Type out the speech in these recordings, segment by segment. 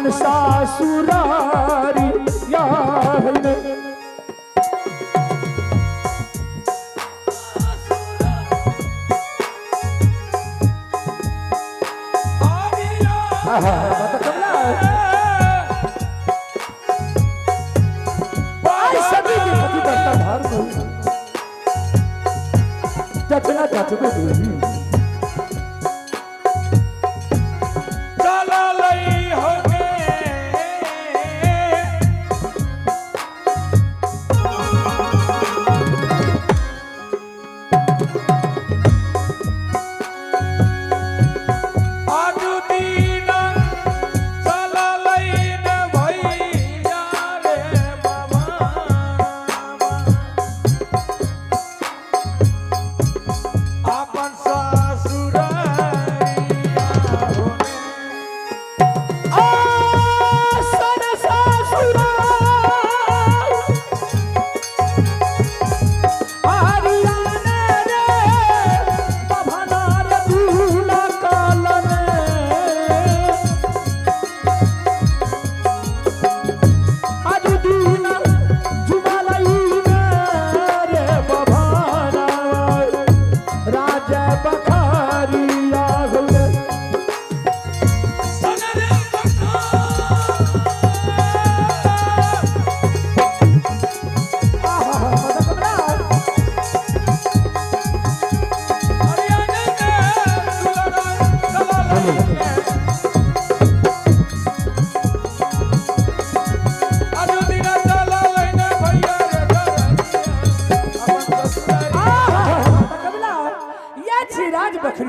अपन सासुरारी चचना चचबे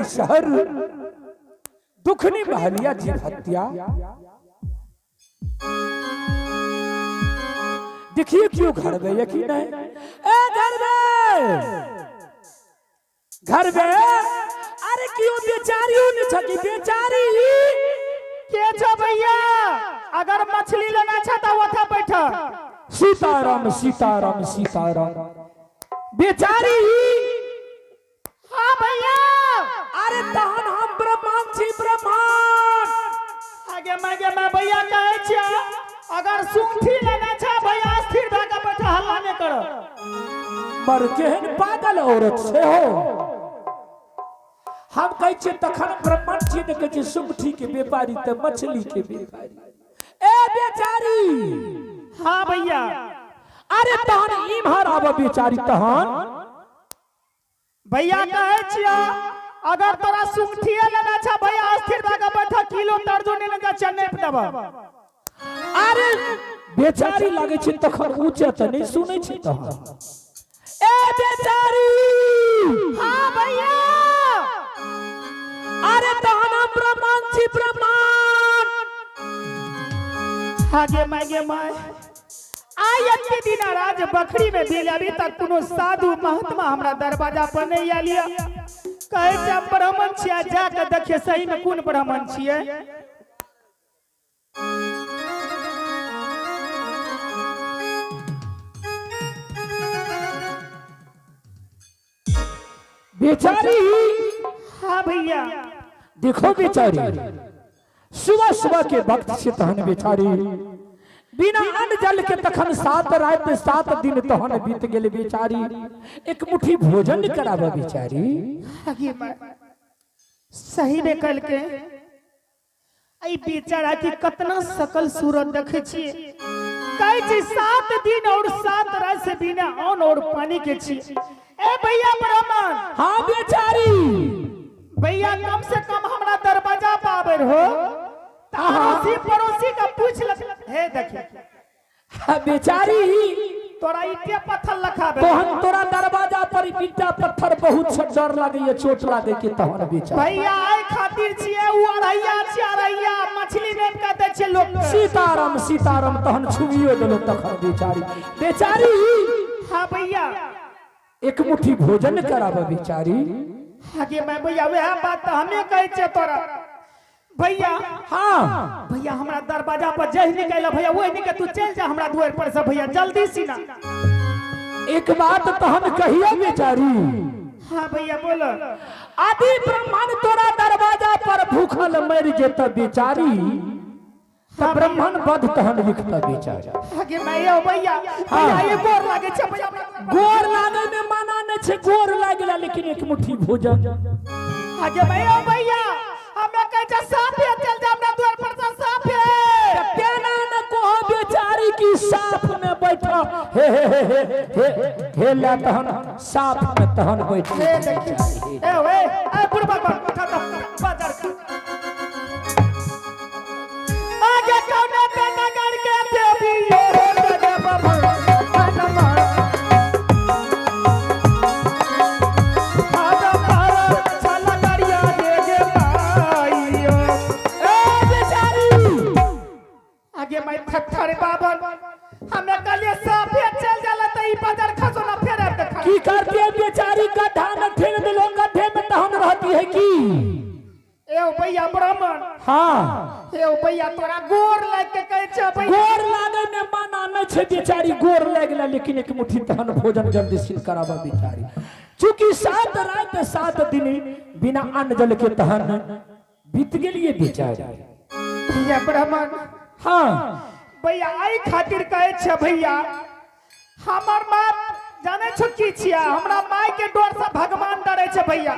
शहर दुखनी बहलिया जीव हत्या। देखिए क्यों घर में यकीन है घर में अरे क्यों बेचारी छकी बेचारी के छ भैया अगर मछली लेना छ त वथा बैठा सीताराम सीताराम सीताराम बेचारी। हाँ भैया अरे तहन हम ब्रह्मांड छी ब्रह्मांड आगे मैं भैया कहे छ अगर सुंठी लेना छ भैया स्थिर भागा बैठा हल्ला नहीं करो। मर केहन पागल औरत से हो हम कहे छे तखन ब्रह्मांड छी ने कहे सुंठी के व्यापारी त मछली के व्यापारी ए बेचारी। हाँ भैया अरे तहन इम्हर आब बेचारी तहन भैया कहे छिया अगर तोरा सुंठिए लेना छ भैया स्थिर भागा बैठा किलो दर्जन लेना चन्ने पे दबा। अरे बेचारी लागे छ तखन ऊंचे त नहीं सुनै छी तहन ए बेचारी। हां भैया अरे तहन हम ब्रह्मांड छी ब्रह्मांड आगे मैं आयत दिन राज बखरी में भी अभी तक कोनो साधु महात्मा हमरा दरवाजा पर नहीं आलिया कहे छ ब्राह्मण छिया जाके देखिए सही में कौन ब्राह्मण छिए। बेचारी। हाँ भैया देखो बेचारी सुबह सुबह के वक्त से तहन बेचारी बिना अन्न जल के तखन 7 रात 7 दिन तहन बीत गेल बेचारी एक मुट्ठी भोजन कराबा बेचारी। सही में कल के आई बेचारा की कितना सकल सूरत देखे छी कहे छी 7 दिन और 7 रात से बिना अन्न और पानी के छी। ए भैया ब्राह्मण। हाँ बेचारी भैया कम से कम हमरा दरवाजा पर आवे हो तारोसी पड़ोसी का पूछ ले हे देखिए बेचारी तोरा ईटे पत्थर लखाबे तोहन तोरा दरवाजा पर ईटा पत्थर बहुत डर लागे चोट लागे के तोहन बेचारी भैया आइ खातिर छिए उ अरैया छी अरैया मछली में का दे छे लोग। सीताराम सीताराम तहन छुबियो देलो तखन बेचारी बेचारी। हां भैया एक मुट्ठी भोजन कराबा बेचारी। आगे मैं भैया वह बात तो हमें कहे छे तोरा भैया। हाँ भैया हमरा दरवाजा पर जही निकल भैया वही निकल तू चल जा हमरा द्वार पर से भैया जल्दी सीना। एक बात तो हम कहियो बेचारी। हाँ भैया बोलो। आदि ब्राह्मण तोरा दरवाजा पर भूखल मर जेत बेचारी तो ब्राह्मण बध तहन लिखता बेचारा आगे मैं यो भैया भैया ये गोर लागे छे भैया गोर लागे में माना न छे गोर लागला लेकिन एक मुट्ठी भोजन आगे मैं यो भैया हमें कह जा साफ है चल जा अपना द्वार पर से साफ है तेना न को बेचारी की साफ में बैठा हे ला तहन साफ में तहन बैठी ए देखी ए वे ए बुढ़बा उठा दो बाजार का आगे कौन पे नगर के देवी यो गगे बाबा हनुमा आजा पार चला करिया देगे भाईयो ए बेचारी आगे मैं थथर बाबन हमें कलिए साफ है चल जाला त ई बाजार खसो ना फेर अब देखा की करती है बेचारी का धान ठेल दिलो गड्ढे में तहन रहती है की ए भैया ब्राह्मण हाँ ए भैया तोरा गोर लाग के कहे छ भैया गोर लागे में माना न छे बेचारी गोर लागला लेकिन एक मुट्ठी तहन भोजन जल्दी सिल करावा बेचारी चूंकि 7 रात 7 दिन बिना अन्न जल के तहन बीत गेलिए बेचारी भैया ब्राह्मण हाँ भैया आई खातिर कहे छ भैया हमर मां जाने छ की छिया हमरा माय के डर से भगवान डरे छ भैया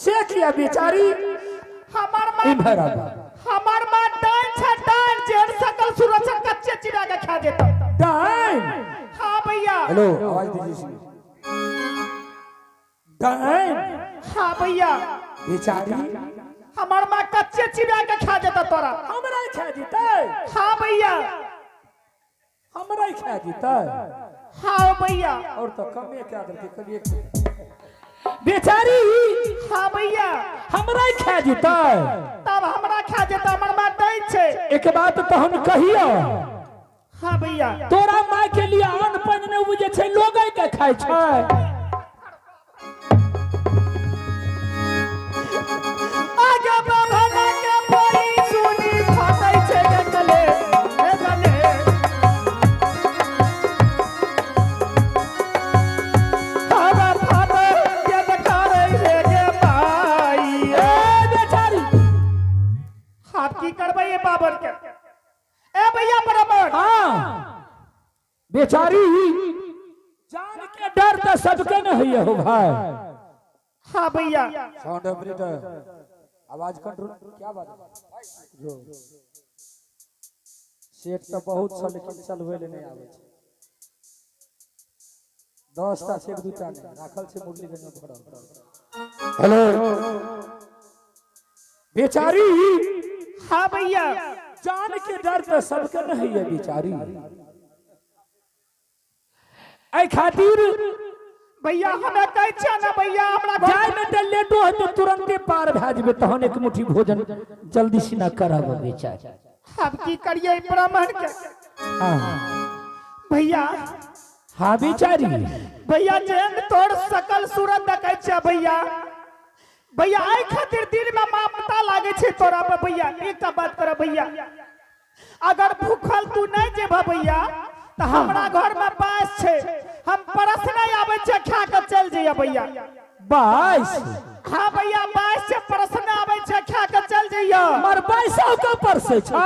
से किया बेचारी हमर मां इधर आ हमर मां डाइन छ डाइन जेड़ सकल सुरक्षा कच्चे चिड़ा के खा देता डाइन हां भैया हेलो आवाज दीजिए डाइन हां भैया बेचारी हमर मां कच्चे चिड़ा के खा देता तोरा हमरा ही खा जीता हां भैया हमरा ही खा जीता हां भैया और तो कमे क्या करके कभी बेचारी हां भैया हमरा ही खा जीता तब हमरा खा देता हमर मां डाइन छे एक बात तो हम कहियो हां भैया तोरा माय के लिए अन्न पानी ने बुझे छै लोगै के खाय छै आगे बाबा के बोली सुनी फाटै छे गले हे गले आगा फाटै के देखारे हे गे भाई ए बेचारी आप की करबै ये बाबर के ए भैया बराबर हाँ बेचारी जान के डर तो सबके न है हो भाई हां भैया साउंड ऑपरेटर आवाज कंट्रोल क्या बात है जो सेट तो बहुत छ लेकिन चलवे ले नहीं आवे छै 10 टा सेट 2 टा नहीं राखल छै मुरली गंज में हेलो बेचारी हां भैया जान के डर तो सबके न है बेचारी आई खातिर भैया हमें कह छ ना भैया हमरा जाय में तो लेटो है तो तुरंते पार भा जेबे तहन एक मुट्ठी भोजन जल्दी से ना कराब बेचारी अब की करिए ब्राह्मण के हां भैया हाँ बेचारी भैया जेन तोड़ सकल सूरत देखै छ भैया भैया आई खातिर दिल में ममता लागे छे तोरा पे भैया एकटा बात कर भैया अगर भूखल तू नहीं जेबा भैया तो हमरा घर में बास छे हम परस नहीं आवे छे खा के चल जइया भैया 22 हां भैया बास से परस नहीं आवे छे खा के चल जइया मर 22 का परसे छै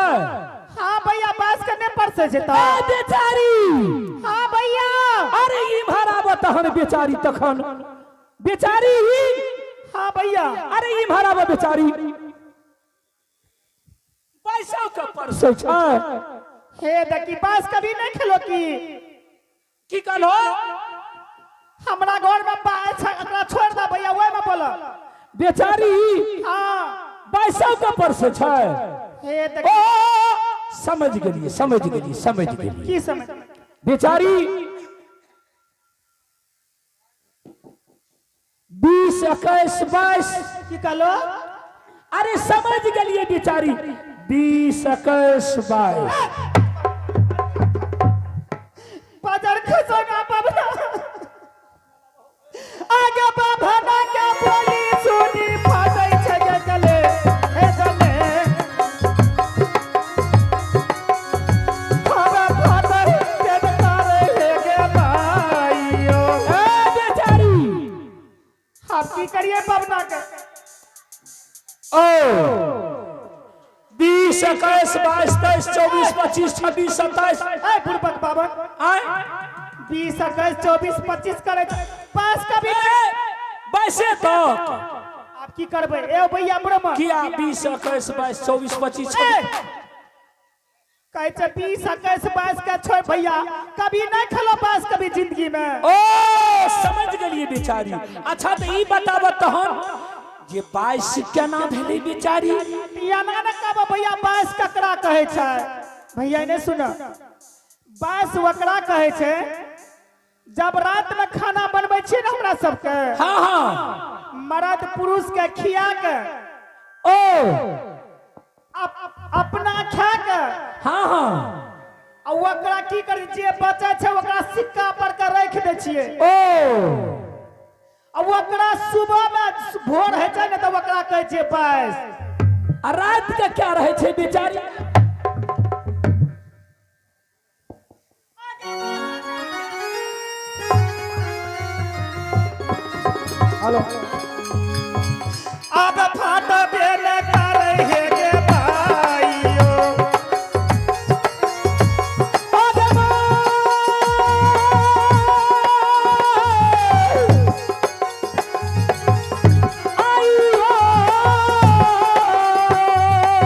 हां भैया बास के नहीं परसे छे त ए बेचारी हां भैया अरे ई भराब तहन बेचारी तखन बेचारी हां भैया अरे ई भराब बेचारी 22 का परसे छै हे देखी बास कभी नहीं खेलो की कहलो हमरा घर में बास है एकरा छोड़ दे भैया ओए में बोल बेचारी हां 22 का परसे छै हे ओ देखी समझ गेली की समझ बेचारी 20 21 22 की कहलो अरे समझ गेलिए बेचारी 20 21 22 बाजार खसोगा बाबा आगे बाबा ना के बोली सुनी फाटै छै गले हे गले बाबा फाटै के देखारे हे गे भाईयो ए बेचारी आप की करिए बाबना के ओ 20 20 21 22 23 24 25 26 27 ए बुड़बक बाबा आए 20 21 24 25 करे पास का भी वैसे तो आप की करबे ए भैया ब्रह्म किया 20 21 22 24 25 26 कहे 20 21 22 का छोड़ भैया कभी नहीं खेलो पास कभी जिंदगी में ओ समझ गलिए बेचारी। अच्छा तो ई बताब तहन जे 22 केना भेलै बेचारी या ना ना कहबो भैया 22 ककरा कहे छै भैया ने सुन 22 वकरा कहे छै जब रात में खाना बनबै छी ना हमरा सबके हाँ हाँ मर्द पुरुष के खिया के ओ अपना खा के हाँ हाँ आ वकरा की कर जे बचे छै वकरा सिक्का पर के रख दे छिए ओ आ वकरा सुबह में भोर है छै न त वकरा कहे छै 22 आ रात के क्या रहे छै बेचारी हेलो अब फाट बेल करे हे गे भाइयो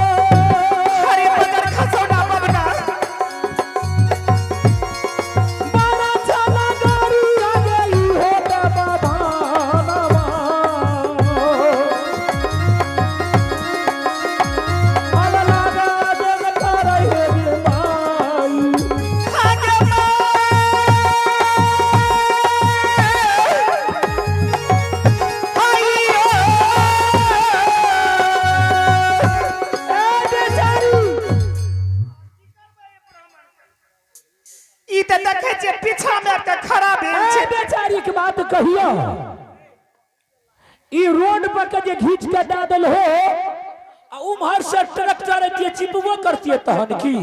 हरी बगर खसोना बबना बारा चला गाड़ी आ गई हो बाबा देखे छे पीछा में के खड़ा भेल छे बेचारी के बात कहियो ई रोड पर के जे घीच के दादल हो आ उम्हर से ट्रैक्टर के चिपबो करतिए तहन की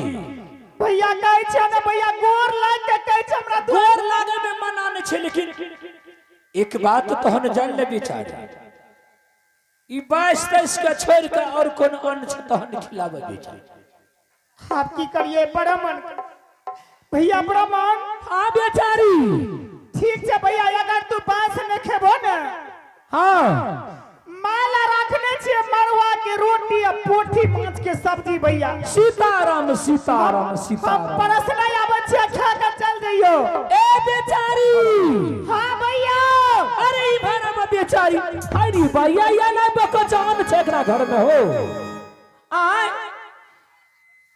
भैया कहै छे ना भैया गोर लाग के कहै छे हमरा गोर लागे में मना न छे लेकिन एक बात तहन जान ले बेचारी ई 22 23 के छोड़ के और कोन अन्न छ तहन खिलावे बेचारी आप की करिए ब्राह्मण भैया ब्राह्मण हां बेचारी ठीक छे भैया अगर तू बांस न खेबो न हां माला रखने छे मरवा के रोटी आ पोठी माछ के सब्जी भैया सीताराम सीताराम सीताराम परस नहीं आवे छे खा के चल जइयो ए बेचारी हां भैया अरे ई भाड़ा में बेचारी अरे भैया या ना बको जान छे एकरा घर में हो आय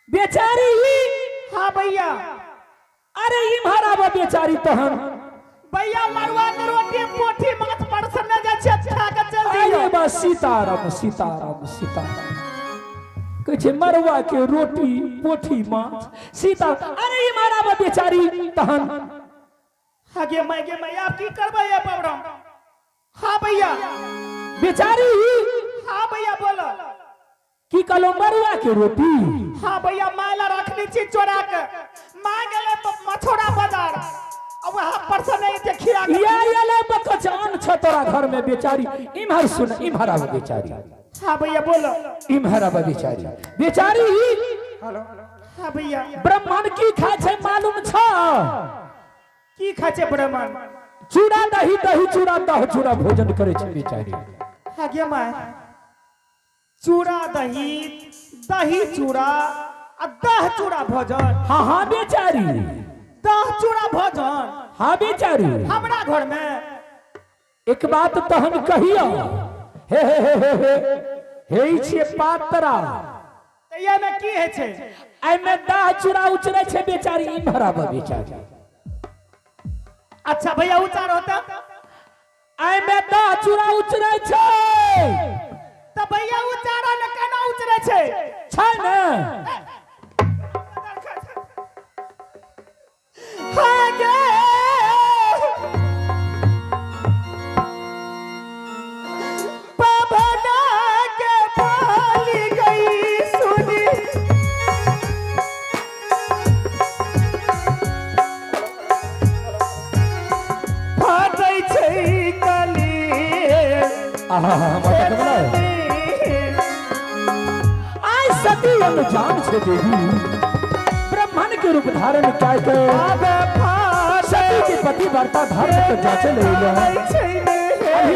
बेचारी हां भैया अरे ई भाड़ा में बेचारी तहन भैया मरवा के रोटी पोठी माछ परस न जा छे खा के चल जइयो अरे बस सीताराम सीताराम सीताराम कहे मरवा के रोटी पोठी माछ सीता अरे ई भाड़ा में बेचारी तहन आगे मैं आप की करबे ये प्रॉब्लम हां भैया बेचारी हां भैया बोलो की कलो मरवा के रोटी हां भैया माला रखनी छी चोरा के मां गेले मथुरा बाजार अब वहां पर से नहीं जे खिया या ले बकचान छ तोरा घर में बेचारी इमहर सुन इमहर आ बेचारी हां भैया बोलो इमहर आ बेचारी बेचारी हेलो हां भैया ब्राह्मण की खाय छै मालूम छ की खाय छै ब्राह्मण चूड़ा दही दही चूड़ा दह चूड़ा भोजन करे छै बेचारी आगे मां चूड़ा दही दही चूड़ा आ दह चूड़ा भोजन हां हां बेचारी दह चूड़ा भोजन हां बेचारी हमरा घर में एक बात तहन कहियो हे हे हे हे हे हे छिए पातरा तैया में की है छै आई में दह चूड़ा उचरे छै बेचारी इमहर आ बेचारी अच्छा भैया उचार होता आई में दह चूड़ा उचरे छै त भैया उचारा न केना उचरे छै न आगे पवना के बोली गई सुनी फाटै छै कली आहा मत कबला आई सक अति अनजान से देवी ब्राह्मण के रूप धारण क्या सती के पति वार्ता धर्म के जाचे ले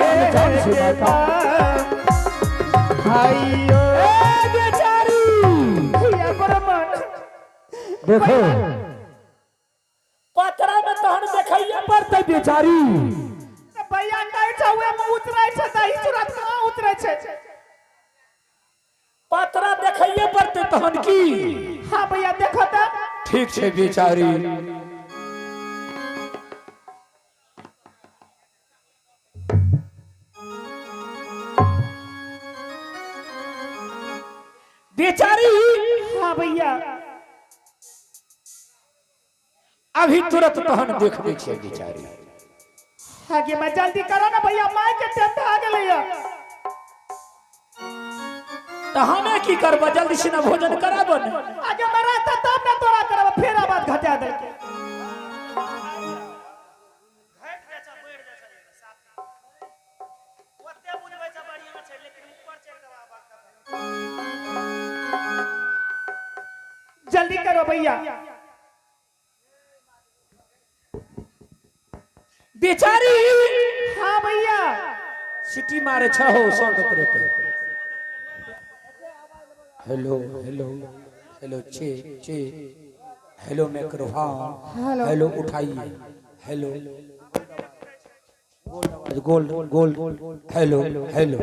अनजान से बाता बेचारी देखो पतरा में तहन देखैया पड़ते बेचारी भैया कहै छै ओए में उतरै छै दही चूड़ा कहां उतरै छै पतरा देखैया पड़ते तहन की हां भैया देखो त ठीक छै बेचारी बेचारी हां भैया अभी तुरंत तहन देख दै छै बेचारी आगे मैं जल्दी करो ना भैया माय के टेंट आ गेलै या त हमें की करब जल्दी से ना भोजन कराबो ने आगे मैं रहता तब ना तोरा करब फेर आवाज घटा दे के घट बेचा बैठ जा छै ओते बुझबै छै बढ़िया छै लेकिन ऊपर चढ़ के आवाज जल्दी करो भैया बेचारी हां भैया सिटी मारे छ हो sound operator hello hello hello चे चे हेलो माइक्रोफोन हेलो उठाइए hello gold gold hello hello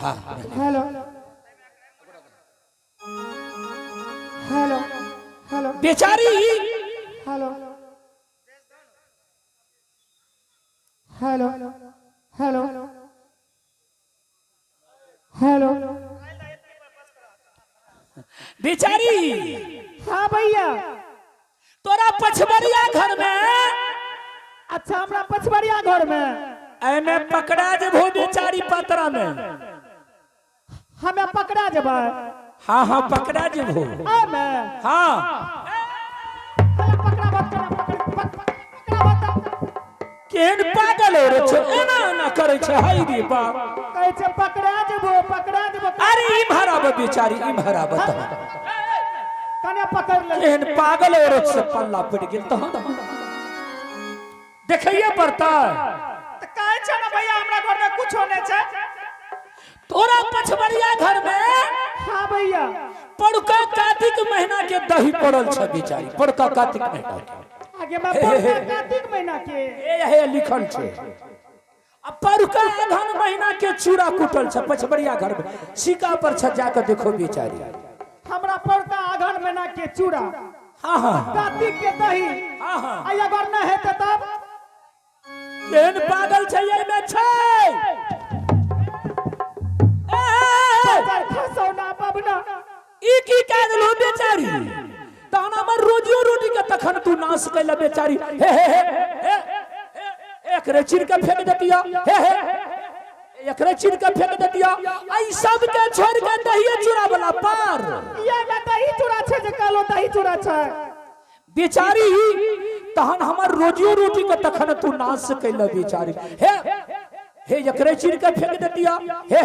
हां हेलो हेलो हेलो बेचारी हेलो हेलो हेलो हेलो बेचारी हाँ भैया तोरा पछबरिया घर में अच्छा हमरा पछबरिया घर में एमे पकड़ा जेबो बेचारी पतरा में हमें पकड़ा जेबै हाँ हाँ पकड़ा जेबो एमे हाँ पकड़ा मत केहन पागल हो रे छे एना ना करे छे हाय रे बाप कहै छै पकड़ा जेबो अरे इम्हरा बेचारी इम्हरा बता कने पकड़ ले केहन पागल हो रे छे पल्ला पड़ गेल तहन देखैया पड़ता त कहै छै ना भैया हमरा घर में कुछ होने छै तोरा पछबरिया घर में हां भैया पड़का कार्तिक महीना के दही पड़ल छे बेचारी पड़का कार्तिक महीना आगे में पड़का कार्तिक महीना के ए लिखल छे अब पड़का अघन महीना के चूड़ा कुटल छे पछबरिया घर में सिक्का पर छ जाके देखो बेचारी हमरा पड़का अघन महीना के चूड़ा हां हां कार्तिक के दही हां हां आ अगर न हेते तब केहन पागल छै ए में छै बाजार खसौना बबना ई की कह देलहो बेचारी तहन हमर रोजियो रोटी के तखन तू नाश कैला बेचारी हे एकरे चीर के फेंक देतिया हे एकरे चीर के फेंक देतिया आई सब के छोड़ के दही चूड़ा वाला पार ये में दही चूड़ा छै जे कहलो दही चूड़ा छै बेचारी तहन हमर रोजियो रोटी के तखन तू नाश कैला बेचारी हे एकरे चीर के फेंक देतिया हे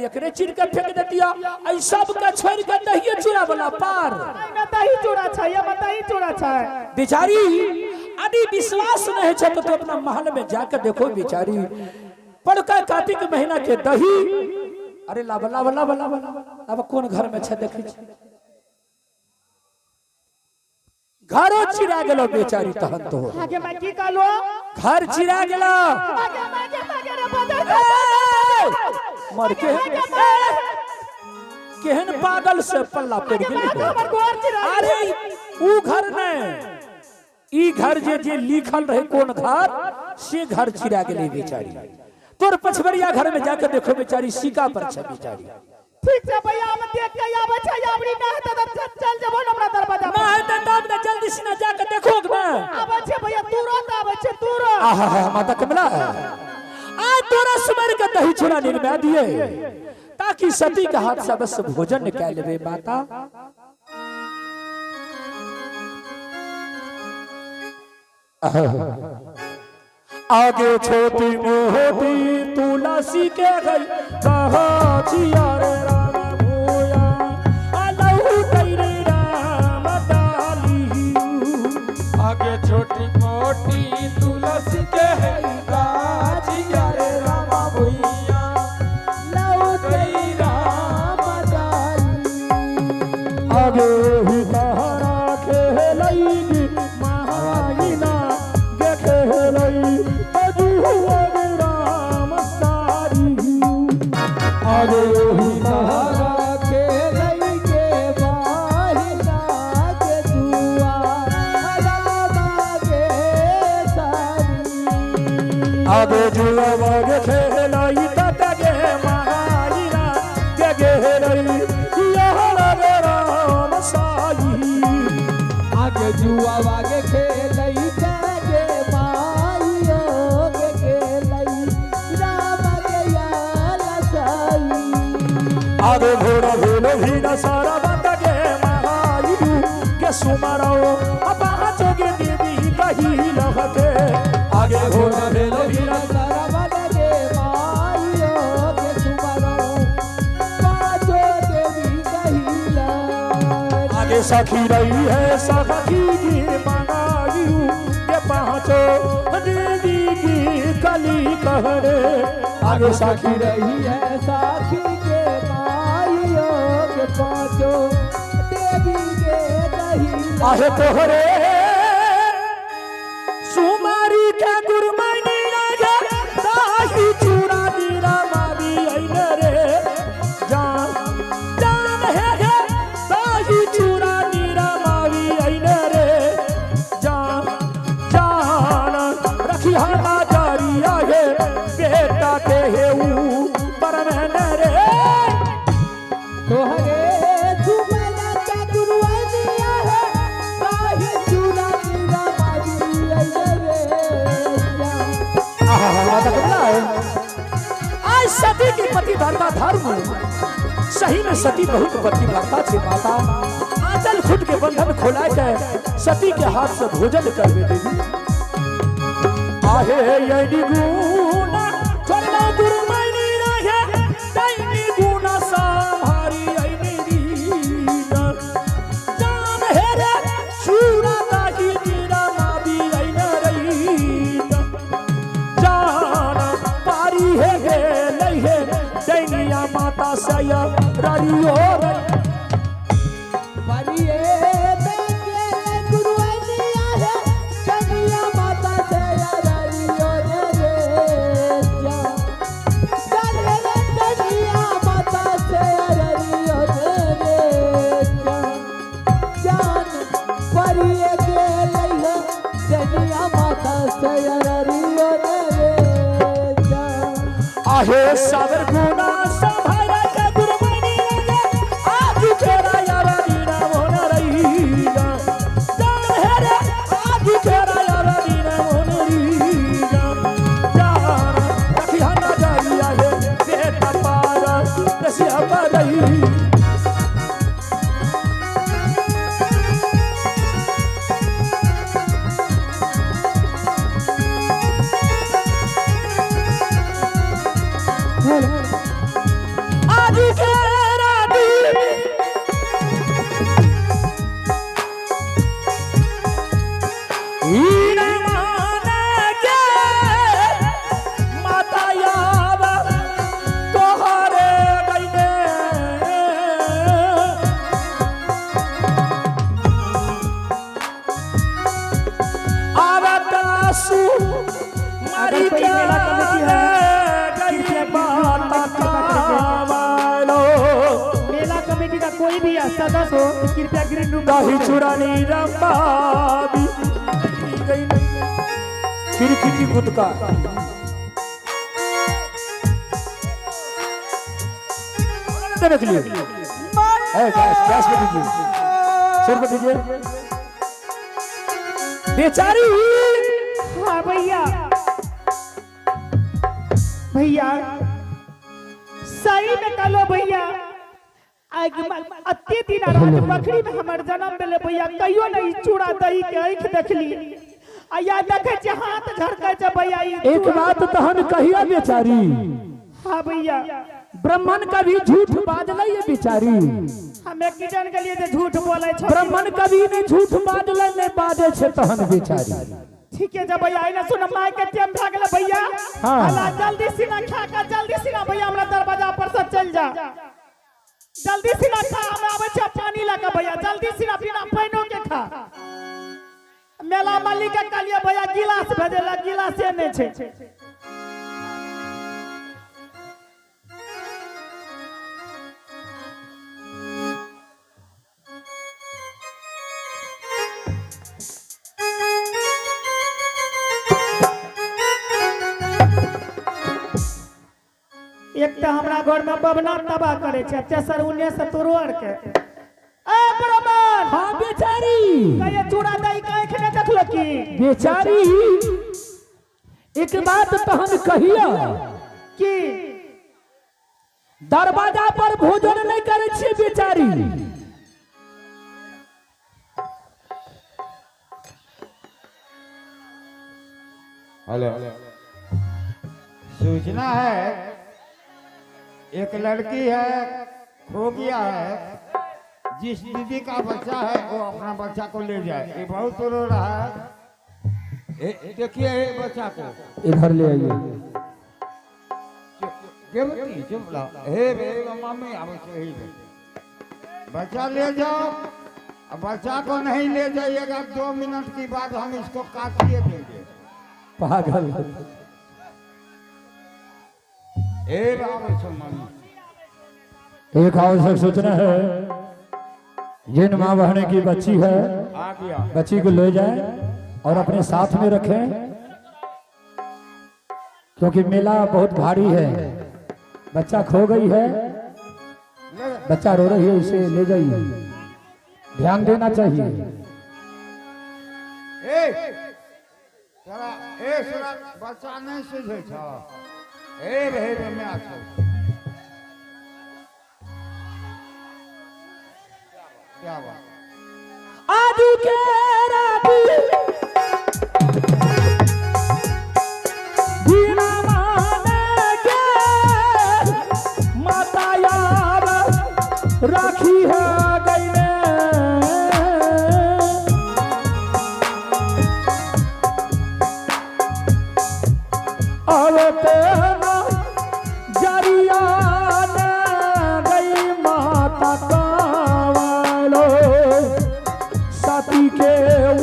एकरे चीर के फेंक देतिया आई सब के छोड़ के दही चूड़ा वाला पार ना दही चूड़ा छै ये दही चूड़ा छै बेचारी यदि विश्वास नहीं है तो अपना महल में जाकर देखो बेचारी पड़का कार्तिक महीना के दही अरे लावा लावा लावा लावा लावा कौन घर में छे देखै छी घरो चिरा गेलो बेचारी तहन तो आगे मैं की कहलो घर चिरा गेलो आगे रे बदल मर के केहन पागल से पल्ला पड़ गेल अरे ऊ घर में ई घर जे लिखल रहे कौन घर से घर चिरा गेली बेचारी तोर पछबरिया घर में जाकर देखो बेचारी सिक्का पर छे बेचारी ठीक है भैया हम देख के आबै छै याबरी ना है त चल जेबो हमरा दरवाजा ना है त तब ना जल्दी से ना जाकर देखो ना आबै छै भैया तुरंत आबै छै तुरंत आहा माता कमला आ तोरा सुमर के दही चूड़ा निर्मा दिए ताकि सती के हाथ से बस भोजन निकाल लेबे माता आगे छोटी मोटी तुलसी के गई कहा जिया रे राम भूया छोटी तुलसी के है गाछी रे रामा भुइया लौ गई राम जाई आगे ही सहारा खेलई महाइना गे खेलई अजुआ राम सारी आगे ही सहारा खेलई के बाहिना के जुआ आगे जुआ बाग खेलई तगे महाइना गे गेलई यहाँ लगे राम साई आगे जुआ बाग खेलई तगे माइयो गे गेलई राम के याला साई आगे घोड़ा भेलो भी न सारा बतगे महाइयो के सुमरो अब चोगे देवी कही लहते आगे घोड़ा भेलो भी न सारा बतगे माइयो के सुमरो पाछो देवी कही लहते आगे सखी रही है सखी की मंगाइयो के पाछो देवी की कली कहरे आगे सखी रही है सखी के माइयो के पाछो देवी के कही आहे तोहरे सुमारी के गुरमनी आगे दाही चूड़ा दीरा मारी आइने रे जान जान है दाही चूड़ा दीरा मारी आइने रे जान जान रखी हाथा जारी आगे बेटा के हेऊ परमन रे तोहरे सुमला के गुरमनी आगे दाही चूड़ा दीरा मारी आइने रे आज सती की पतिव्रता धर्म सही में सती बहुत पतिव्रता थी माता आंचल खुद के बंधन खोला के सती के हाथ से भोजन करवे देवी आहे यदि गुना छोड़ना गुरमनी रहे दैनी गुना संभारी आईनी रीना जान है रे चूड़ा दाही दीरा मावी आईना रीना जान पारी है नहीं है दैनिया माता सया रारियो रे पारी है बेके गुरुआनिया है दैनिया माता सया रारियो रे जान रे दैनिया माता सया रारियो रे जान पारी है के लई है दैनिया माता सया रारियो रे आहे सावर गुना संभारा के गुरमनी रे आज तेरा यार दीना मोन रहीगा जान है रे आज तेरा यार दीना मोन रहीगा जान रखिया ना जाइया है बेटा पारा दसिया बदई आदि के रानी हीरा माने के माता याव तोहरे गईने आवतासु मारी के मेला कमेटी का कोई भी सदस्य हो कृपया ग्रीन रूम दाही चुरानी रंबाबी गई नहीं किरकिटी गुटका देने के लिए कैश में दीजिए 100 रुपये दीजिए बेचारी हाँ भैया भैया सही में कलो भैया अत्ते दिन रात बकरी में हमर जन्म बेले भैया कहियो नहीं चूड़ा दही के आंख देखली आया देखे जे हाथ झड़के जे भैया एक बात तहन कहिया बेचारी हां भैया ब्राह्मण कभी झूठ बाजले ये बेचारी हमें की जान के लिए जे झूठ बोले छ ब्राह्मण कभी नहीं झूठ बाजले नहीं बाजे छ तहन बेचारी ठीक है जब भैया आइना सुन माय के टाइम भ गेल भैया हाँ। हला जल्दी सीना खा का जल्दी सीना भैया हमरा दरवाजा पर से चल जा जल्दी सीना खा हमरा आवे छै पानी लाके भैया जल्दी सीना बिना पानियो के खा मेला मालिक के कहलिए भैया गिलास भेजेला गिलासे नहीं छै एक तो हमरा घर में बबना तबाह करे छै तेसर उन्ने से तोड़ के ए ब्राह्मण हाँ बेचारी कहिए चूड़ा दही के आंख ने देखलो की बेचारी एक बात तहन कहिया की दरवाजा पर भोजन नहीं करे छिए बेचारी हेलो सूचना है एक लड़की है खो गया है जिस दीदी का बच्चा है वो अपना बच्चा को ले जाए ये बहुत रो रहा है देखिए ये बच्चा को इधर ले आइए मम्मी बच्चा ले जाओ अब बच्चा को नहीं ले जाइएगा 2 मिनट के बाद हम इसको काटिए देंगे पागल एक आवश्यक सूचना है जिन माँ बहने की बच्ची है आ गया बच्ची को ले जाए और अपने साथ में रखें क्योंकि मेला बहुत भारी है बच्चा खो गई है बच्चा रो रही है इसे ले जाइए ध्यान देना चाहिए बच्चा नहीं सीधे था में आछो क्या बात आदि के राती बिना माने के माता यार राखी है गई ने आवते जरिया ने गई माता कावलो साथी के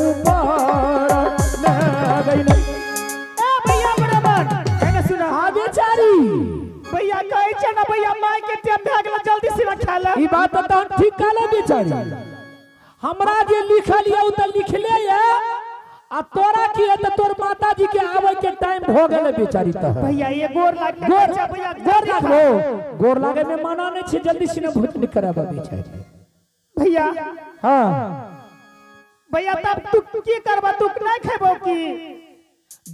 ऊपर न गई नहीं ए भैया ब्राह्मण कहने सुना हाँ बेचारी भैया कहे छै ना भैया माय के टाइम भ गेल जल्दी से खा ले ई बात तो ठीक कहले बेचारी हमरा जे लिखल है उ त लिखले है आ तोरा की है त तोर माता जी के आवे के टाइम हो गेले बेचारी त भैया ये गोर लाग के गोर छै भैया गोर लागो गोर लागे में माना नहीं छी जल्दी से भोजन कराबा बेचारी भैया हां भैया तब तू की करबा तू नहीं खेबो की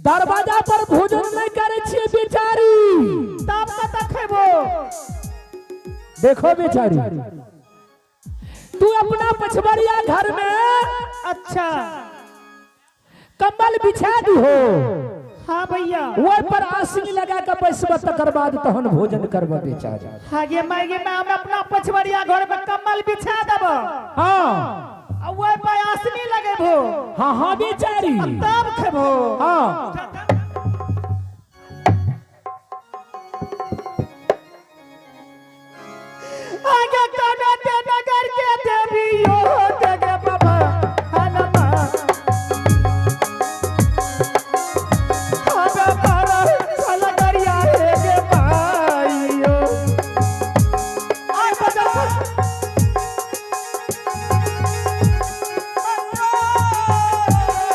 दरवाजा पर भोजन नहीं करे छिए बेचारी तब कत खेबो देखो बेचारी तू अपना पछवरिया घर में अच्छा कंबल बिछा दी हो हाँ भैया वो पर आसनी लगा के बैसबा तकर बाद तहन भोजन करबा बेचारी आगे मागे में हम अपना पछवरिया घर में कंबल बिछा देबो हां आ वो पे आसनी लगेबो हाँ हाँ बेचारी तब खेबो हाँ आगे काना ते नगर के देवी यो देगे बाबा हनमा आगे पारा चला करिया हेगे भाईयो आई बजा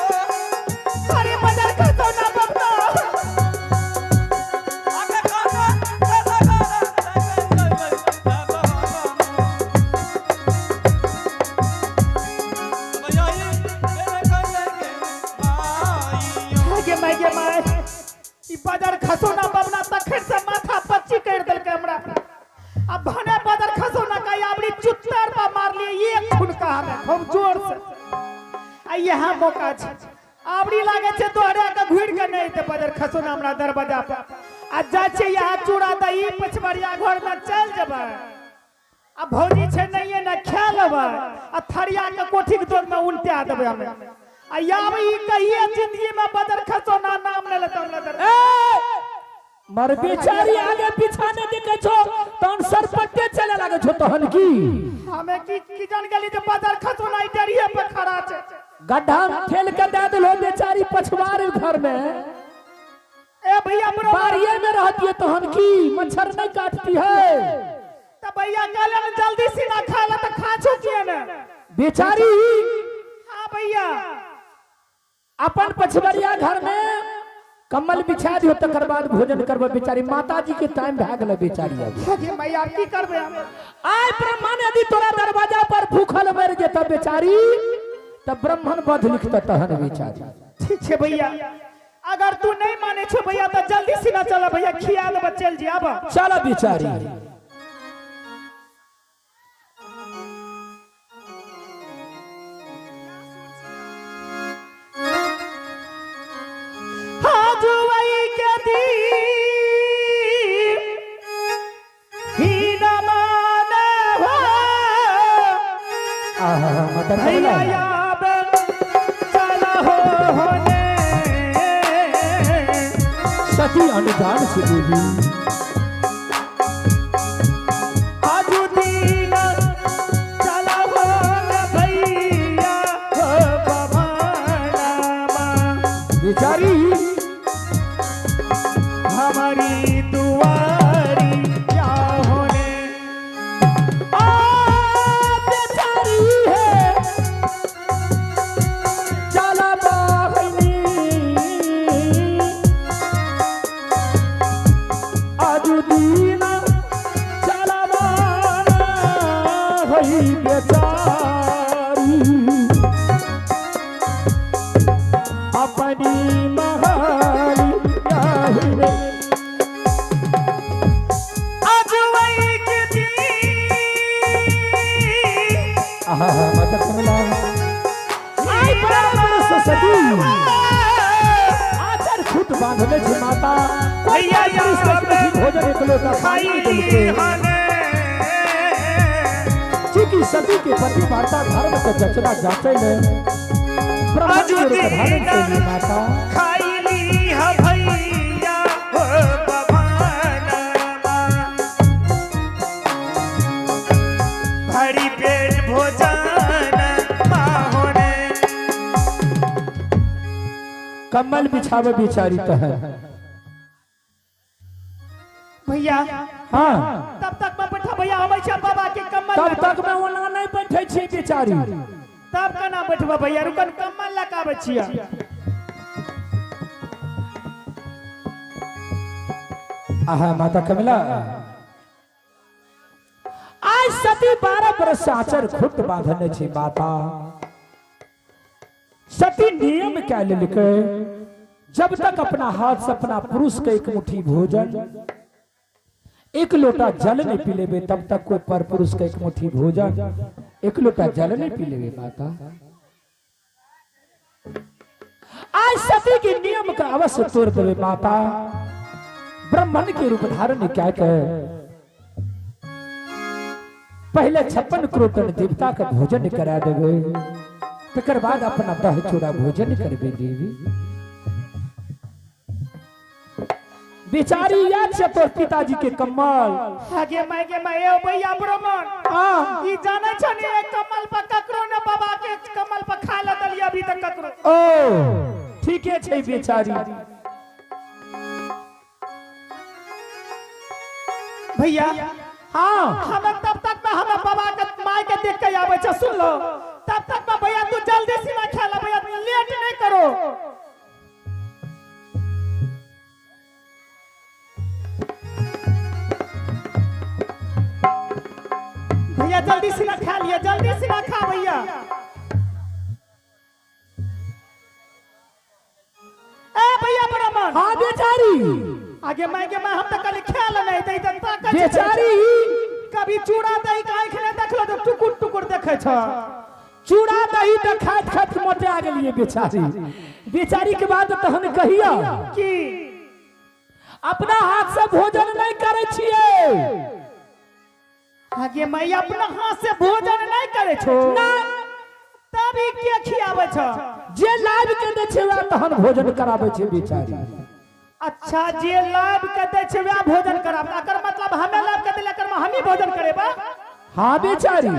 अरे बजा का तो ना बाबा आगे काना माय ई बाजार खसो ना बबना तखर से माथा पच्ची कर देल के हमरा अब भने बाजार खसो ना का आबड़ी चुत्तर पर मार लिए एक ठुनका हमें खूब जोर से आ यहां मौका छै आबड़ी लागे छै तोहरा के घुर के नहीं ते बाजार खसो ना हमरा दरवाजा पर आ जा छै यहां चूड़ा दही पछवरिया घर में चल जेबै आ भौजी छै नहीं ना खा लेबै आ थरिया के कोठी के तोर में उल्टा देबै हमें या भाई कहिए जिंदगी में बदर खसो ना नाम ले लेता हूं मर बेचारी आगे पीछा ने देखे छो तन सरपट्टे चले लगे छो तहन की हमें की जान गली जो बदर खसो ना डरिए पे खड़ा छे गड्ढा में ठेल के दे दलो बेचारी पछवार घर में ए भैया बारिये में रहती है तहन की मच्छर नहीं काटती है तो भैया गले में जल्दी से ना खा ला तो खा चुकी है ना बेचारी हाँ भैया अपन पछवरिया घर में कम्बल बिछा दियो तकर बाद भोजन करबे बेचारी माता जी के टाइम भाग गेल बेचारी अभी भैया की करबे आय ब्राह्मण यदि तोरा दरवाजा पर भूखल मर जेता बेचारी तब ब्राह्मण वध लिखता तहन बेचारी ठीक है भैया अगर तू नहीं माने छो भैया तो जल्दी से ना चला भैया खिया दे चल जी अब चला बेचारी सती अनुजान से देवी आजू दीन चला हो भैया बेचारी हमारी दुआरी क्या होने बेचारी है चला बागनी आजू दीना चला बाना वही बेचारी अपनी महारी याहिने माता कमला आई बराबर सती आचर खुद बांधले छे माता भैया भोजन एक लोटा खाई देलके चूंकि सती के पति माता धर्म को जचना जाते ले ब्रह्मण के रूप धारण से ली माता खाई ली है भैया भरी पेट भोजन माहोने कम्बल बिछावे बेचारी तो है भैया हाँ तब तक मैं बैठा भैया हमेशा बाबा के कम्बल तब तक मैं वना नहीं बैठे छी बेचारी तब कना बैठबा भैया रुकन कम्बल लगाबै छिया आहा माता कमला आज सती 12 बरस से आचर खुट बांधने छे माता सती नियम क्या लिखे जब तक अपना हाथ से अपना पुरुष के एक मुट्ठी भोजन एक लोटा जल नहीं पी लेवे तब तक कोई पर पुरुष का एक मुट्ठी भोजन एक लोटा जल नहीं पी लेवे माता आज सती के नियम का अवश्य तोड़ देवे माता ब्राह्मण के रूप धारण क्या कहे पहले 56 क्रोटन देवता का भोजन करा देवे तकर बाद अपना दह चूड़ा भोजन करबे देवी बेचारी याद से तोर पिताजी के कम्बल आगे मैं ए भैया ब्राह्मण हां ई जाने छनी एक कमल पर ककरो ने बाबा के कमल पर खा ल दली अभी तक ककरो ओ ठीके छै बेचारी भैया हां हम तब तक में हमें बाबा के माय के देख के आवे छ सुन लो तब तक में भैया तू जल्दी से ना खा ल भैया लेट नहीं करो भैया जल्दी से ना खा लिया जल्दी से ना खा भैया ए भैया ब्राह्मण हां बेचारी आगे मैं हम तो कल ख्याल नहीं दई त बेचारी कभी चूड़ा दही काहे खने देखलो तो टुकुर टुकुर देखे छ चूड़ा दही त खात खात मोटे आ गेलिए बेचारी बेचारी के बाद तहन कहिया कि अपना हाथ से भोजन नहीं करे छिए आगे मैं अपना हाथ से भोजन नहीं करे छो ना तभी के खियावे छ जे लाइव के दै छै वह तहन भोजन कराबै छै बेचारी। अच्छा जे लाइव के दै छै वह भोजन कराब, एकर मतलब हमें लाइव के देले कर हम ही भोजन करेबा। हाँ बेचारी।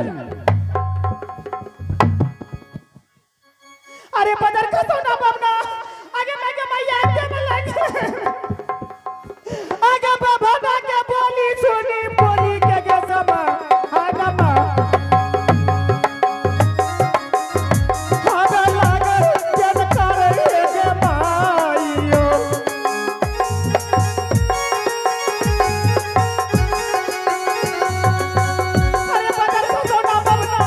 अरे बदर का सोना बाबना आगे मैया आगे में लग आगे बाबा ना के बोली सुनी बोली के सब आगे बा आगे लागे जन करे के माइयो। अरे बदर का सोना बाबना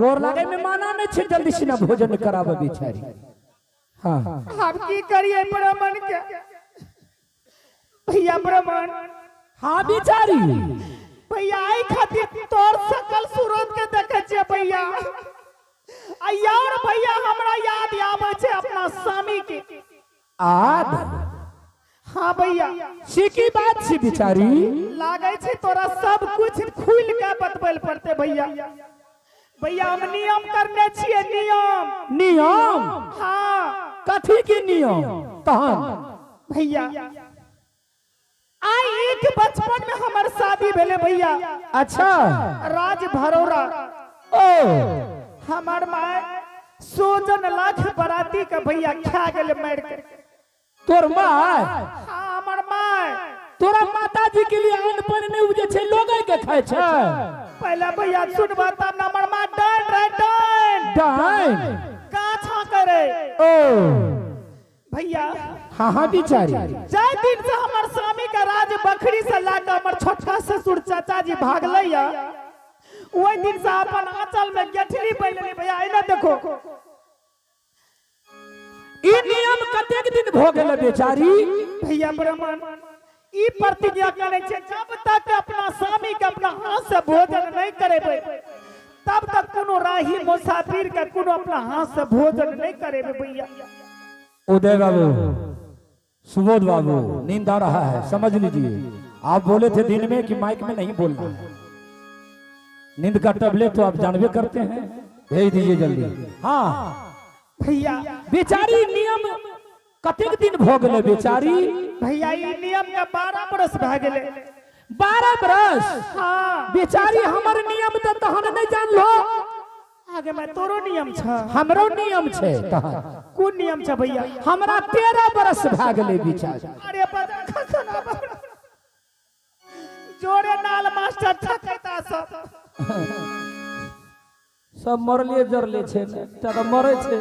गोर लागे में माना नहीं छे, जल्दी से ना भोजन करावे बेचारी। हाँ आप की करिए ब्राह्मण के भैया ब्राह्मण। हाँ बेचारी। भैया आई खातिर तोर सकल सूरत के देखे छे भैया। आ यार भैया हमरा याद आवे छे अपना स्वामी के। आद हाँ भैया सीखी बात छी बेचारी। लागे छे तोरा सब कुछ खुल के बतबल पड़ते भैया। भैया हम नियम करने छिए नियम। नियम? हाँ कथी के नियम? तहन भैया आई एक बचपन में हमार शादी भेले भैया। अच्छा राज भरोरा ओ हमार माय सोजन लाख बराती के भैया खा गेले मार के। तोर माय? हाँ हमार माय। तोरा माता जी के लिए अन्न पानी नहीं उपजे छे, लोगे के खाए छे। पहले भैया सुन बात ना हमार मां डाइन रे डाइन डाइन काछा करे। ओ भैया हाँ हाँ बेचारी। जय दिन से हमार स्वामी का राज बखरी से लाकर हमार छोटका ससुर चाचा जी भागले या वही दिन से अपन आंचल में गठरी पहनले भैया। इने देखो ई नियम कतेक दिन भ गेल बेचारी? भैया ब्राह्मण ई प्रतिज्ञा करे छे जब तक अपना स्वामी के अपना हाथ से भोजन नहीं करेबे तब तक कोनो राही मुसाफिर के कोनो अपना हाथ से भोजन नहीं करेबे भैया। उदय बाबू, सुबोध बाबू, नींद आ रहा है, समझ लीजिए। आप बोले थे दिन में कि माइक में नहीं बोलना है। नींद का टैबलेट तो आप जानबे करते हैं, भेज दीजिए जल्दी। हाँ भैया बेचारी नियम कतेक दिन भ गेले बेचारी? भैया ई नियम के 12 बरस भ गेले। 12 बरस? हाँ बेचारी हमर नियम त तहन नहीं जान लो। आगे मैं तोरो नियम छ। हमरो नियम छे तहन। कोन नियम छ भैया? हमरा 13 बरस भ गेले बेचारी। अरे बड़ा खसना जोरे नाल मास्टर ठकैता सब मरले जरले छे, त मरे छे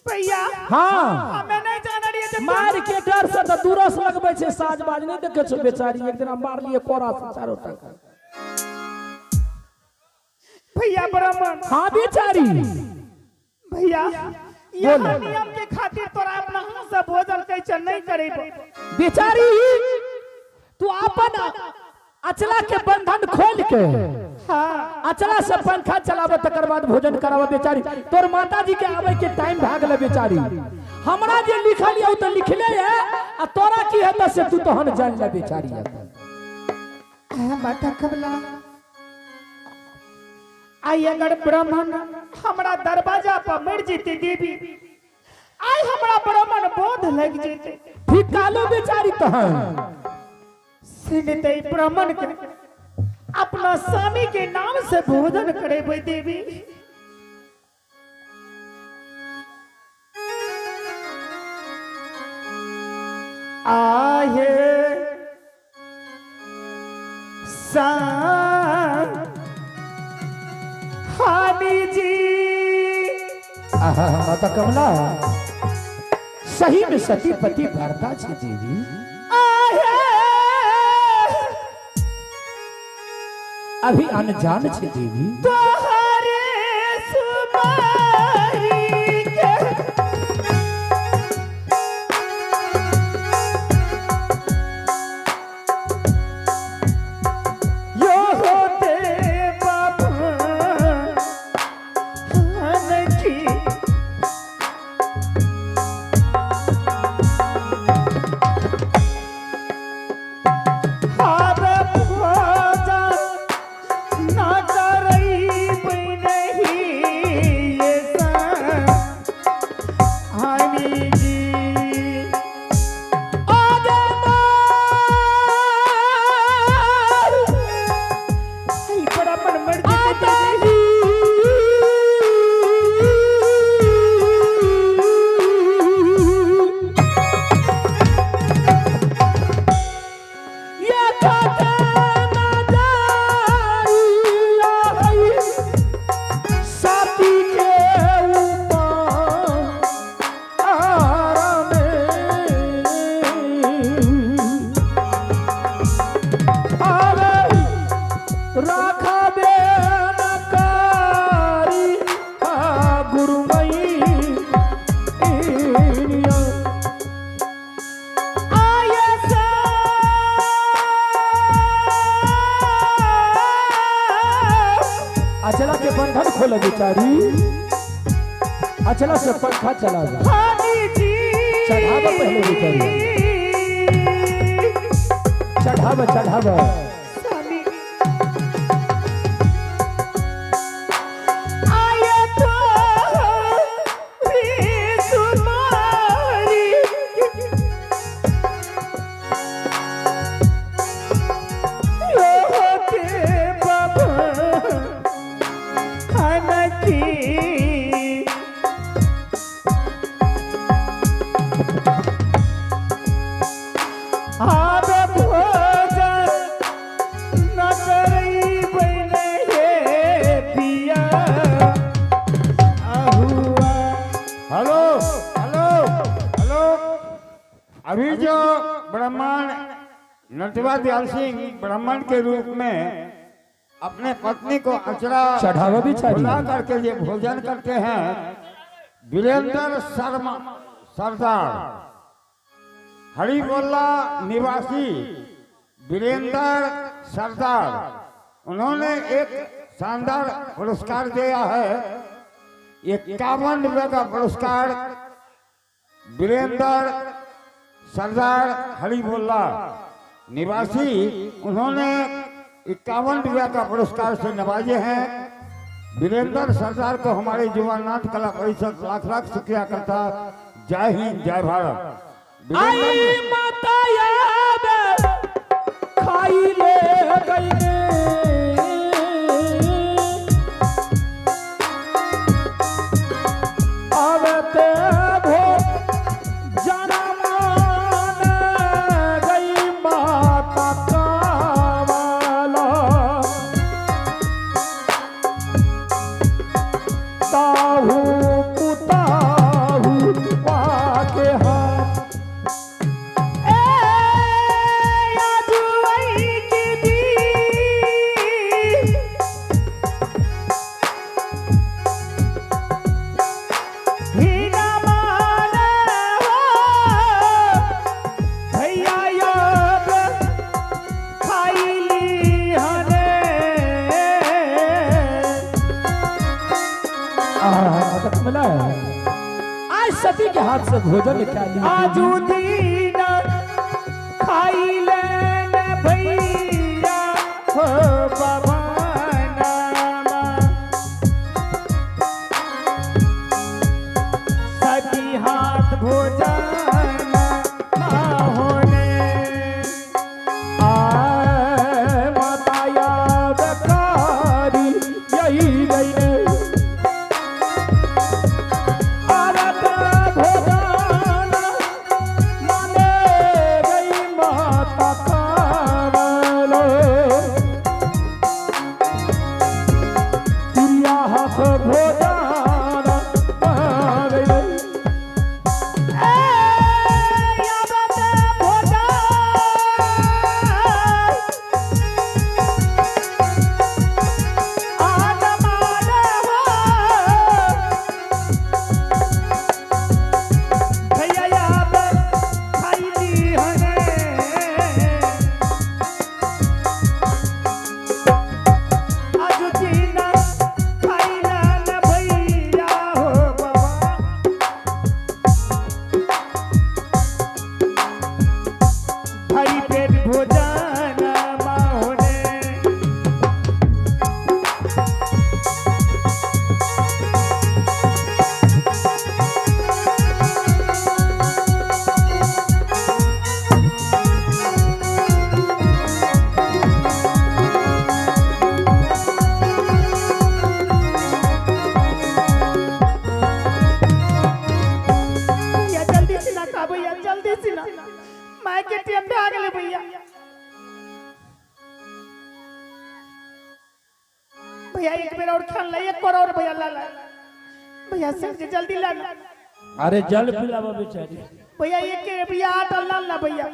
भैया। हाँ हमें नहीं जान रही है मार के डर से तो दूरस लगबे छे, साजबाज नहीं देखे छे बेचारी। एक दिन मार लिए कोरा से चारों टका। भैया ब्राह्मण। हाँ बेचारी। भैया ये नियम के खातिर तोरा अपना हाथ से भोजन कैसे नहीं करेबो बेचारी? तू अपन अचला के बंधन खोल के हाँ अचला से पंखा चलावे तकर बाद भोजन करावे बेचारी। तोर माता जी के आवे के टाइम भाग ले बेचारी। हमरा जे लिखल है तो लिखले है, आ तोरा की है त से तू तहन जान ले बेचारी। माता कबला आई अगर ब्राह्मण हमरा दरवाजा पर मर जेते देवी, आई हमरा ब्राह्मण बोध लग जेते, ठीक कालो बेचारी तहन सिनते ब्राह्मण के अपना स्वामी के नाम से भोजन करेबे देवी। आहे हानी जी। माता कमला सही में सती पति वार्ता छे देवी। अभी अनजान छे देवी। तोहरे सुमारी के अचला के बंधन खोल बेचारी, अचला से पंखा चला जा, चढ़ावा पहले बेचारी, चढ़ावा चढ़ावा। अभी जो ब्राह्मण नटवा दयाल सिंह ब्राह्मण के रूप में अपने पत्नी को अचरा चढ़ावा भी बुला करके ये भोजन करते हैं, वीरेंद्र शर्मा सरदार हरिबोला निवासी वीरेंद्र सरदार, उन्होंने एक शानदार पुरस्कार दिया है, 51 रुपये का पुरस्कार वीरेंद्र सरदार हरिबोला निवासी, उन्होंने 51 रुपया का पुरस्कार से नवाजे हैं। वीरेंद्र सरदार को हमारे युवानाथ कला परिषद लाख लाख शुक्रिया करता। जय हिंद, जय भारत। माता याद खाई ले गई आवते भो जाना मान गई माता कावाला ताहू पुताहू वाके हाथ आज सभी के हाथ से भोजन निकाली आजू दीन खाई लेन भैया हो बाबा नामा, सभी हाथ भोजन होने माता याद कारी यही गई भैया एक बेर और खान ला, एक और भैया ला ला भैया से जल्दी ला ला। अरे जल पिलावा बेचारी भैया एक के भैया आटा ला ला भैया।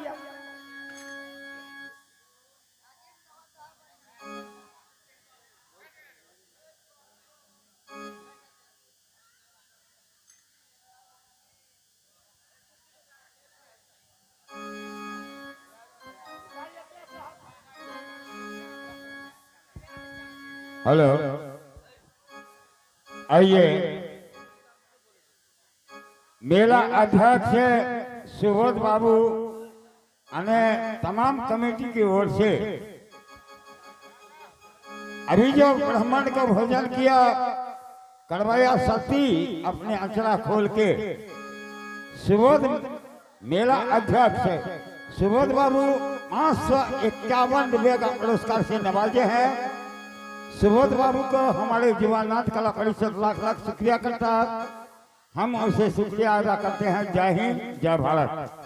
हेलो आइए मेला अध्यक्ष सुबोध बाबू અને तमाम कमेटी की ओर से अभी जो ब्राह्मण का भोजन किया करवाया सती अपने अचरा खोल के सुबोध मेला अध्यक्ष सुबोध बाबू 551 रुपये का पुरस्कार से नवाजे हैं। सुबोध बाबू को हमारे जीवानाथ कला परिषद लाख लाख शुक्रिया करता है। हम उसे शुक्रिया अदा करते हैं। जय हिंद जय भारत।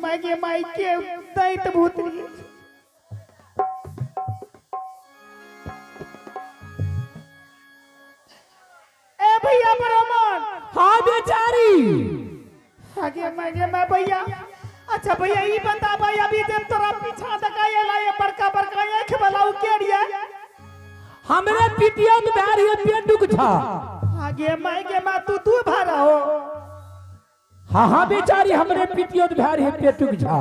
आगे माई के दैत भूतनी ए भैया ब्राह्मण। हाँ बेचारी आगे मैं भैया। अच्छा भैया ये बता भाई अभी जब तोरा पीछा दकाए लाए बड़का बड़का आंख वाला उ के रिया हमरे पिटिया में बैर है पेटुक झा। आगे मैं तू भारा हो। हाँ हाँ बेचारी हमरे पिटिया में बैर है पेटुक झा।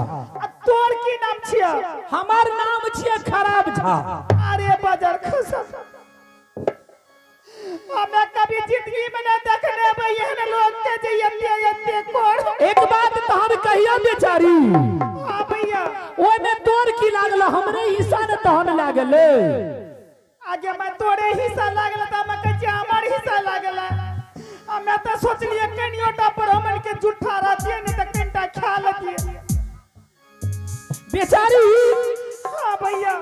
तोर की नाम छिया? हमार नाम छिया खराब झा। अरे बाजार खसम हमें कभी जिंदगी में न देखने भैया ने लोग के जयते कोड़। एक बात तहर कहिया बेचारी। हां भैया ओए में तोर की लागल हमरे हिस्सा न तहन लागल। आगे मैं तोरे हिस्सा लागल त मैं कह हमार हिस्सा लागल। मैं तो सोच लिया कनियोटा पर हमन के जुठा रहती नहीं त कनटा खा लेती बेचारी। हां भैया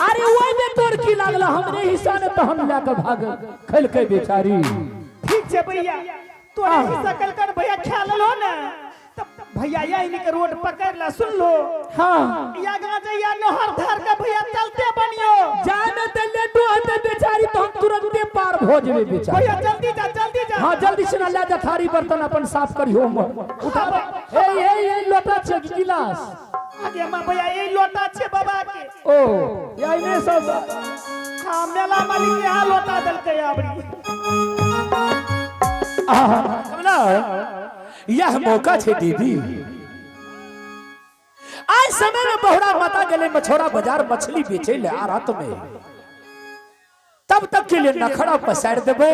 अरे ओए में तोर की लागल हमरे हिस्सा न तहन लाके भाग खैल के बेचारी। ठीक छे भैया तोरे हिस्सा कल कर भैया खा लो ना तब भैया यही के रोड पकड़ ला सुन लो। हाँ या गाजैया नहर धार का भैया चलते बनियो जाने ते लेटो हते बेचारी तो हम तुरंते पार हो जेबे बेचारी। भैया जल्दी जा। हाँ जल्दी से ना ले जा थारी बर्तन अपन साफ करियो उठा। ए लोटा छे गिलास। आगे मां भैया यही लोटा छे बाबा के। ओ यही ने सब। हां मेला मालिक यहां लोटा दल के आबरी। कमला यह मौका छे दीदी। आज समय में बहुरा माता गले मछोरा बाजार मछली बेचे ले आ रात में तब तक के लिए नखड़ा पसार देबे।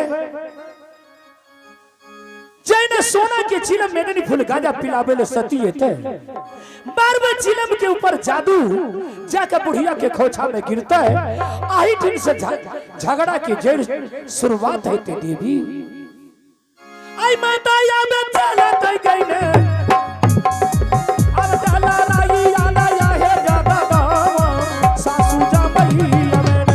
जैने सोना के चिलम में नहीं फूल गांजा पिलावे ले सती थे बारवे चिलम के ऊपर जादू जाकर बुढ़िया के खोछा में गिरता है। आही दिन से झगड़ा की जड़ शुरुआत है ते देवी। आई माता या में चला तई गई ने अब चला लाई आला या है जाता गावा सासू जा बही अमेने।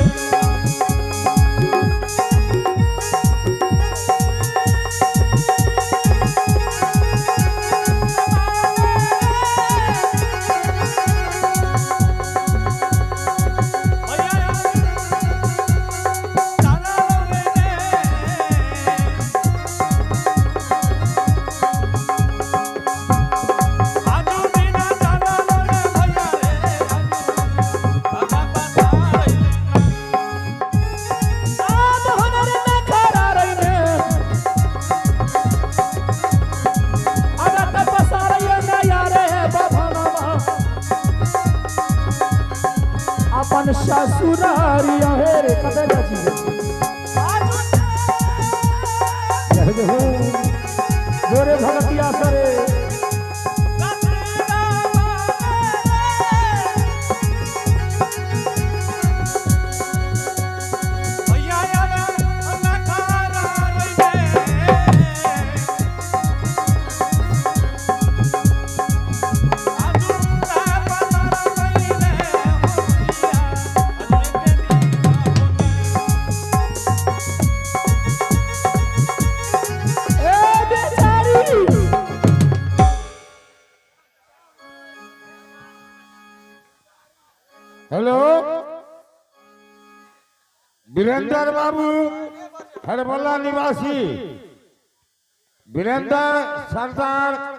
ससुरारिया है रे कदे जाची जोरे भगतिया सरे हेलो वीरेंद्र बाबू हरबला निवासी वीरेंद्र सरदार